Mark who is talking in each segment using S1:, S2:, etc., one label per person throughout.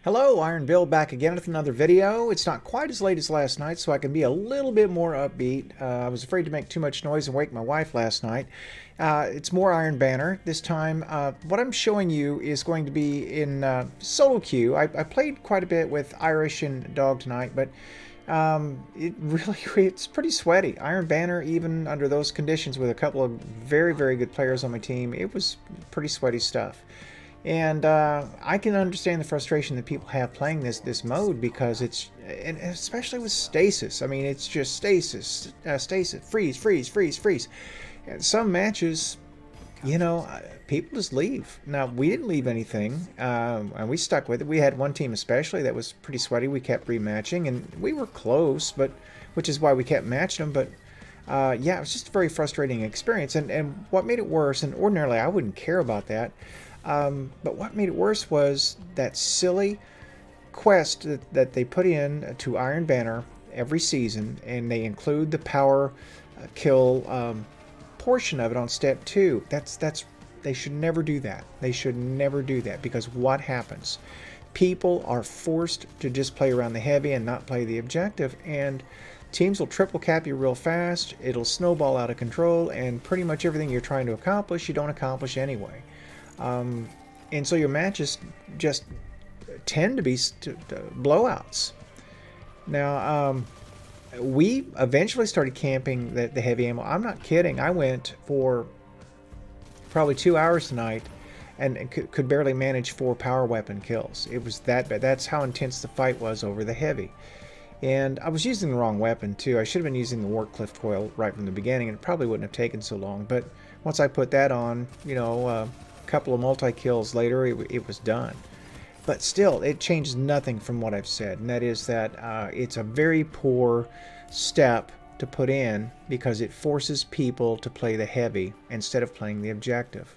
S1: Hello, Iron Bill back again with another video. It's not quite as late as last night, so I can be a little bit more upbeat. I was afraid to make too much noise and wake my wife last night. It's more Iron Banner. This time, what I'm showing you is going to be in solo queue. I played quite a bit with Irish and Dog tonight, but it's pretty sweaty. Iron Banner, even under those conditions with a couple of very, very good players on my team, it was pretty sweaty stuff. And I can understand the frustration that people have playing this mode because it's, and especially with stasis. I mean, it's just stasis, freeze, freeze, freeze, freeze. And some matches, you know, people just leave. Now, we didn't leave anything, and we stuck with it. We had one team especially that was pretty sweaty. We kept rematching, and we were close, but which is why we kept matching them. But yeah, it was just a very frustrating experience. And what made it worse, and ordinarily I wouldn't care about that, but what made it worse was that silly quest that they put in to Iron Banner every season, and they include the power kill portion of it on step 2. They should never do that. They should never do that, because what happens? People are forced to just play around the heavy and not play the objective, and teams will triple cap you real fast. It'll snowball out of control, and pretty much everything you're trying to accomplish, you don't accomplish anyway. And so your matches just tend to be blowouts. Now, we eventually started camping the heavy ammo. I'm not kidding. I went for probably 2 hours tonight and could barely manage 4 power weapon kills. It was that bad. That's how intense the fight was over the heavy. And I was using the wrong weapon too. I should have been using the Warcliff coil right from the beginning, and it probably wouldn't have taken so long. But once I put that on, you know, a couple of multi-kills later, it was done. But still, it changes nothing from what I've said, and that is that it's a very poor step to put in, because it forces people to play the heavy instead of playing the objective.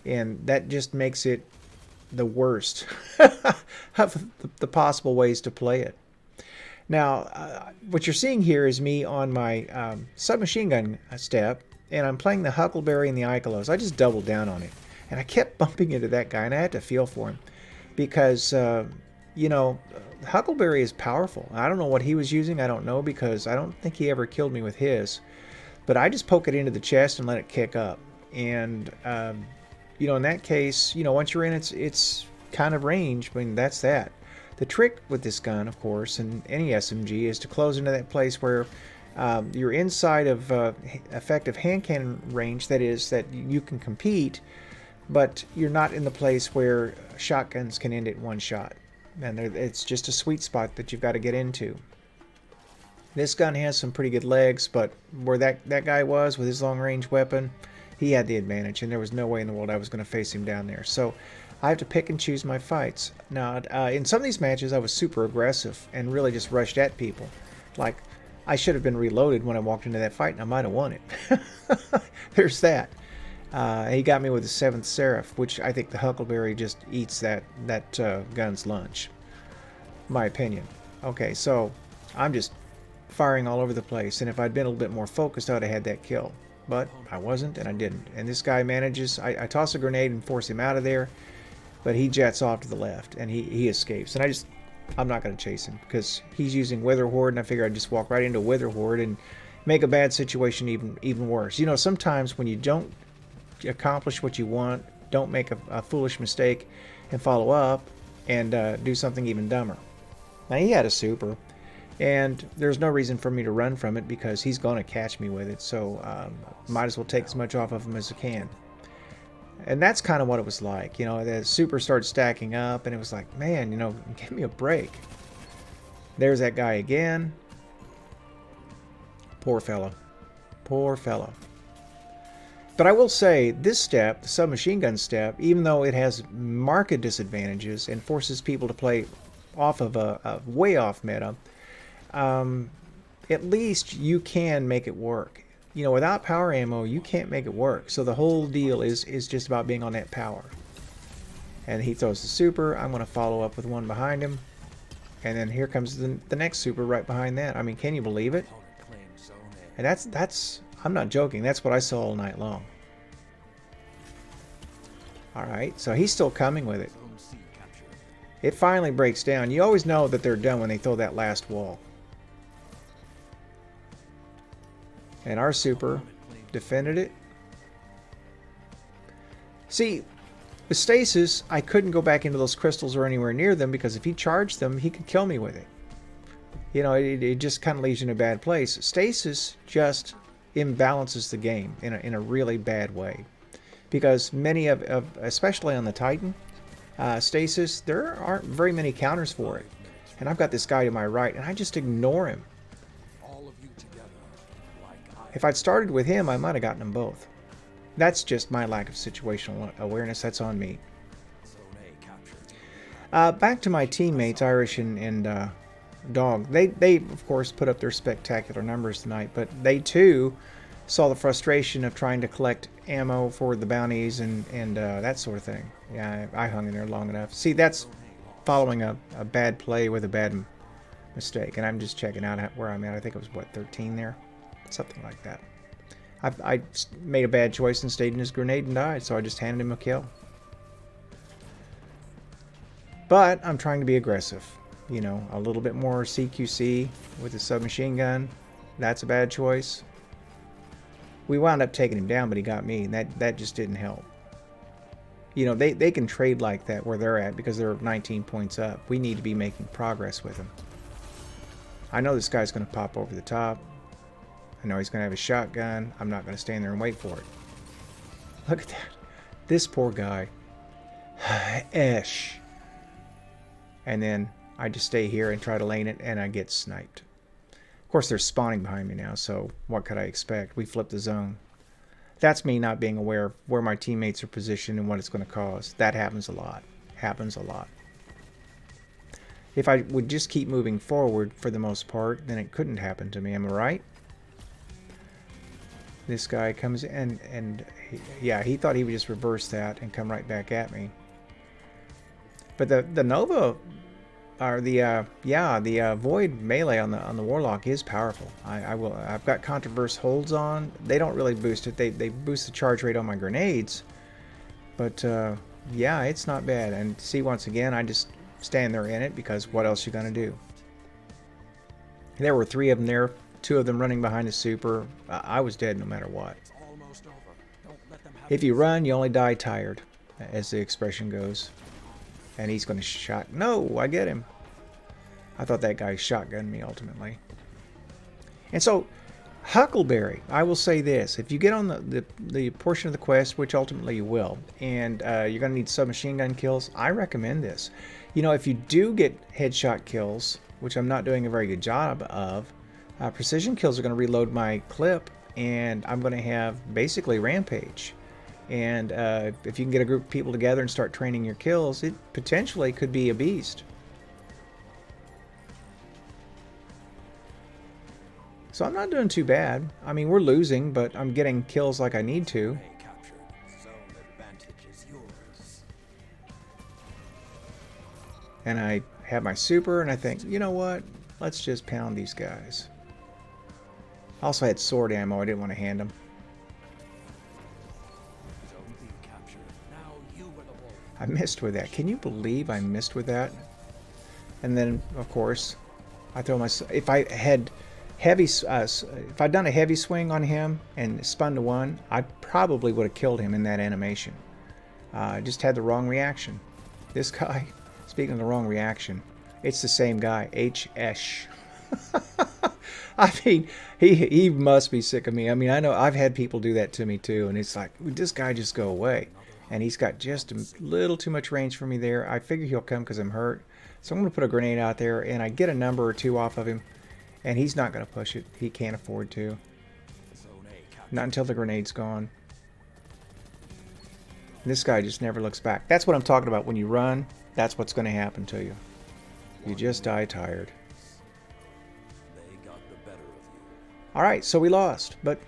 S1: And that just makes it the worst of the possible ways to play it. Now, what you're seeing here is me on my submachine gun step, and I'm playing the Huckleberry and the Ikelos. I just doubled down on it, and I kept bumping into that guy, and I had to feel for him, because, you know, Huckleberry is powerful. I don't know what he was using. I don't know, because I don't think he ever killed me with his. But I just poke it into the chest and let it kick up. And, you know, in that case, you know, once you're in, it's kind of range. I mean, that's that. The trick with this gun, of course, and any SMG, is to close into that place where you're inside of effective hand cannon range. That is, that you can compete, but you're not in the place where shotguns can end it in one shot. And it's just a sweet spot that you've got to get into. This gun has some pretty good legs, but where that guy was with his long-range weapon, he had the advantage, and there was no way in the world I was going to face him down there. So I have to pick and choose my fights. Now, in some of these matches, I was super aggressive and really just rushed at people. Like, I should have been reloaded when I walked into that fight, and I might have won it. There's that. He got me with the 7th Seraph, which I think the Huckleberry just eats that gun's lunch. My opinion. Okay, so I'm just firing all over the place, and if I'd been a little bit more focused, I would have had that kill. But I wasn't, and I didn't. And this guy manages, I toss a grenade and force him out of there, but he jets off to the left, and he escapes. And I'm not going to chase him, because he's using Wither Horde, and I figure I'd just walk right into Wither Horde and make a bad situation even worse. You know, sometimes when you don't accomplish what you want, don't make a foolish mistake and follow up and do something even dumber. Now, he had a super, and there's no reason for me to run from it, because he's going to catch me with it, so might as well take as much off of him as I can. And that's kind of what it was like. You know, the super started stacking up, and it was like, man, you know, give me a break. There's that guy again. Poor fellow. Poor fellow. But I will say, this step, the submachine gun step, even though it has marked disadvantages and forces people to play off of a way off meta, at least you can make it work. You know, without power ammo, you can't make it work. So the whole deal is just about being on that power. And he throws the super. I'm going to follow up with one behind him. And then here comes the next super right behind that. I mean, can you believe it? And that's I'm not joking. That's what I saw all night long. Alright, so he's still coming with it. It finally breaks down. You always know that they're done when they throw that last wall. And our super defended it. See, with stasis, I couldn't go back into those crystals or anywhere near them because if he charged them, he could kill me with it. You know, it just kind of leaves you in a bad place. Stasis just imbalances the game in a really bad way. Because many of especially on the Titan, stasis, there aren't very many counters for it. And I've got this guy to my right, and I just ignore him. If I'd started with him, I might have gotten them both. That's just my lack of situational awareness. That's on me. Back to my teammates, Irish and Dog. They of course put up their spectacular numbers tonight, but they too saw the frustration of trying to collect ammo for the bounties and that sort of thing. Yeah, I hung in there long enough. See, that's following a bad play with a bad mistake, and I'm just checking out where I'm at. I think it was, what, 13 there? Something like that. I made a bad choice and stayed in his grenade and died, so I just handed him a kill. But I'm trying to be aggressive. You know, a little bit more CQC with the submachine gun. That's a bad choice. We wound up taking him down, but he got me, and that just didn't help. You know, they can trade like that where they're at because they're 19 points up. We need to be making progress with them. I know this guy's going to pop over the top. I know he's going to have a shotgun. I'm not going to stand there and wait for it. Look at that. This poor guy. Esh. And then I just stay here and try to lane it, and I get sniped. Of course, they're spawning behind me now, so what could I expect? We flipped the zone. That's me not being aware of where my teammates are positioned and what it's going to cause. That happens a lot. Happens a lot. If I would just keep moving forward for the most part, then it couldn't happen to me. Am I right? This guy comes in and yeah, he thought he would just reverse that and come right back at me. But the Nova, or the Void melee on the Warlock is powerful. I've got Controverse Holds on. They don't really boost it. They boost the charge rate on my grenades. But yeah, it's not bad. And see, once again, I just stand there in it because what else you gonna do? There were 3 of them there. 2 of them running behind the super. I was dead no matter what. If you run, you only die tired, as the expression goes. And he's going to shot. No, I get him. I thought that guy shotgunned me ultimately. And so, Huckleberry, I will say this. If you get on the portion of the quest, which ultimately you will, and you're going to need submachine gun kills, I recommend this. You know, if you do get headshot kills, which I'm not doing a very good job of, precision kills are going to reload my clip, and I'm going to have basically rampage. And if you can get a group of people together and start training your kills, it potentially could be a beast. So I'm not doing too bad. I mean, we're losing, but I'm getting kills like I need to. And I have my super, and I think, you know what? Let's just pound these guys. I also had sword ammo. I didn't want to hand them. I missed with that. Can you believe I missed with that? And then, of course, I throw my. If I had heavy, if I'd done a heavy swing on him and spun to 1, I probably would have killed him in that animation. I just had the wrong reaction. This guy, speaking of the wrong reaction, it's the same guy, H.S. I mean, he must be sick of me. I mean, I know I've had people do that to me too, and it's like, would this guy just go away? And he's got just a little too much range for me there. I figure he'll come because I'm hurt. So I'm going to put a grenade out there, and I get a number or 2 off of him, and he's not going to push it. He can't afford to. Not until the grenade's gone. And this guy just never looks back. That's what I'm talking about. When you run, that's what's going to happen to you. You just die tired. Alright, so we lost. But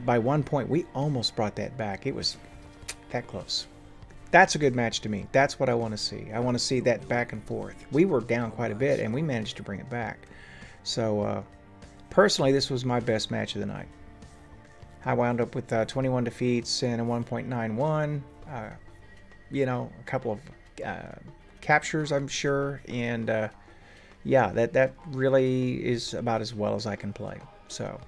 S1: by 1 point, we almost brought that back. It was that close. That's a good match to me. That's what I want to see. I want to see that back and forth. We were down quite a bit, and we managed to bring it back. So, personally, this was my best match of the night. I wound up with 21 defeats and a 1.91. You know, a couple of captures, I'm sure, and yeah, that really is about as well as I can play. So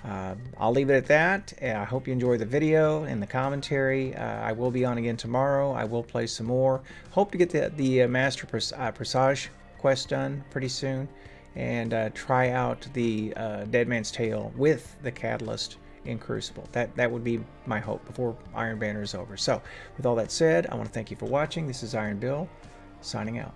S1: I'll leave it at that. I hope you enjoy the video and the commentary. I will be on again tomorrow. I will play some more. Hope to get the Master Presage quest done pretty soon, and try out the Dead Man's Tale with the Catalyst in Crucible. That would be my hope before Iron Banner is over. So with all that said, I want to thank you for watching. This is Iron Bill, signing out.